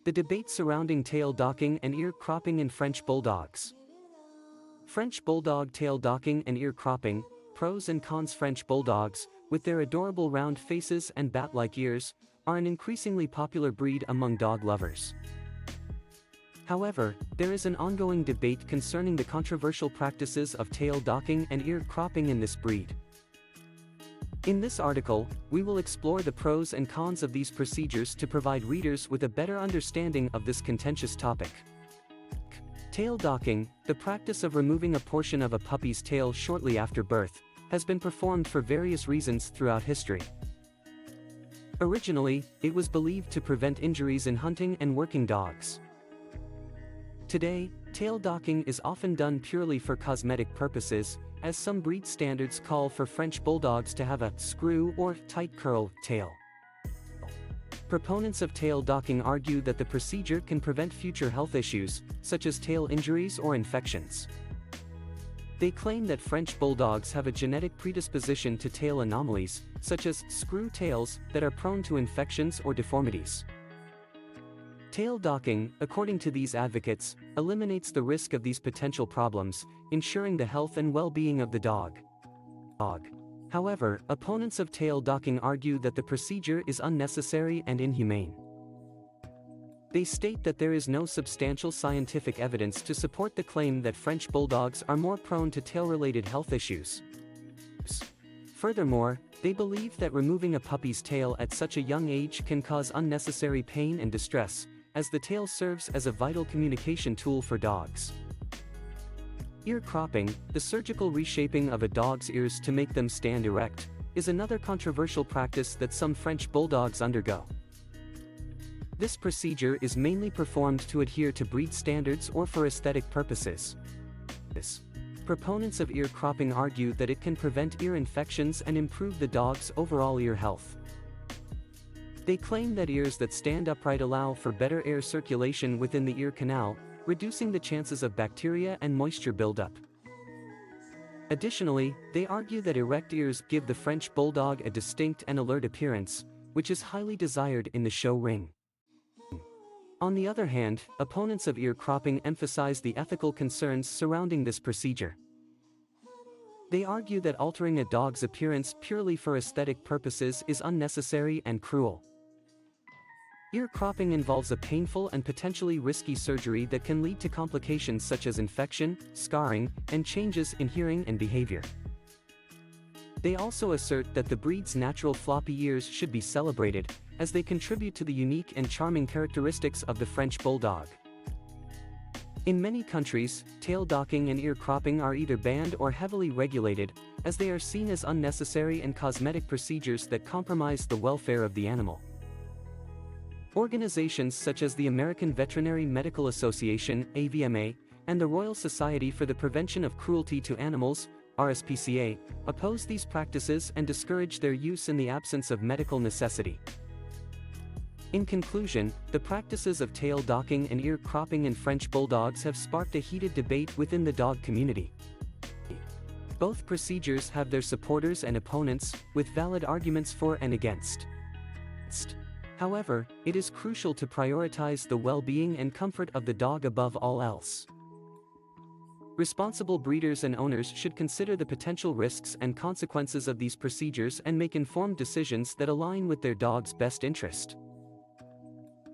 The debate surrounding tail docking and ear cropping in French Bulldogs. French Bulldog tail docking and ear cropping, pros and cons. French Bulldogs, with their adorable round faces and bat-like ears, are an increasingly popular breed among dog lovers. However, there is an ongoing debate concerning the controversial practices of tail docking and ear cropping in this breed. In this article, we will explore the pros and cons of these procedures to provide readers with a better understanding of this contentious topic. Tail docking, the practice of removing a portion of a puppy's tail shortly after birth, has been performed for various reasons throughout history. Originally, it was believed to prevent injuries in hunting and working dogs. Today, tail docking is often done purely for cosmetic purposes, as some breed standards call for French Bulldogs to have a screw or tight curl tail. Proponents of tail docking argue that the procedure can prevent future health issues, such as tail injuries or infections. They claim that French Bulldogs have a genetic predisposition to tail anomalies, such as screw tails, that are prone to infections or deformities. Tail docking, according to these advocates, eliminates the risk of these potential problems, ensuring the health and well-being of the dog. However, opponents of tail docking argue that the procedure is unnecessary and inhumane. They state that there is no substantial scientific evidence to support the claim that French Bulldogs are more prone to tail-related health issues. Furthermore, they believe that removing a puppy's tail at such a young age can cause unnecessary pain and distress, as the tail serves as a vital communication tool for dogs. Ear cropping, the surgical reshaping of a dog's ears to make them stand erect, is another controversial practice that some French Bulldogs undergo. This procedure is mainly performed to adhere to breed standards or for aesthetic purposes. Proponents of ear cropping argue that it can prevent ear infections and improve the dog's overall ear health. They claim that ears that stand upright allow for better air circulation within the ear canal, reducing the chances of bacteria and moisture buildup. Additionally, they argue that erect ears give the French Bulldog a distinct and alert appearance, which is highly desired in the show ring. On the other hand, opponents of ear cropping emphasize the ethical concerns surrounding this procedure. They argue that altering a dog's appearance purely for aesthetic purposes is unnecessary and cruel. Ear cropping involves a painful and potentially risky surgery that can lead to complications such as infection, scarring, and changes in hearing and behavior. They also assert that the breed's natural floppy ears should be celebrated, as they contribute to the unique and charming characteristics of the French Bulldog. In many countries, tail docking and ear cropping are either banned or heavily regulated, as they are seen as unnecessary and cosmetic procedures that compromise the welfare of the animal. Organizations such as the American Veterinary Medical Association (AVMA) and the Royal Society for the Prevention of Cruelty to Animals (RSPCA) oppose these practices and discourage their use in the absence of medical necessity. In conclusion, the practices of tail docking and ear cropping in French Bulldogs have sparked a heated debate within the dog community. Both procedures have their supporters and opponents, with valid arguments for and against. However, it is crucial to prioritize the well-being and comfort of the dog above all else. Responsible breeders and owners should consider the potential risks and consequences of these procedures and make informed decisions that align with their dog's best interest.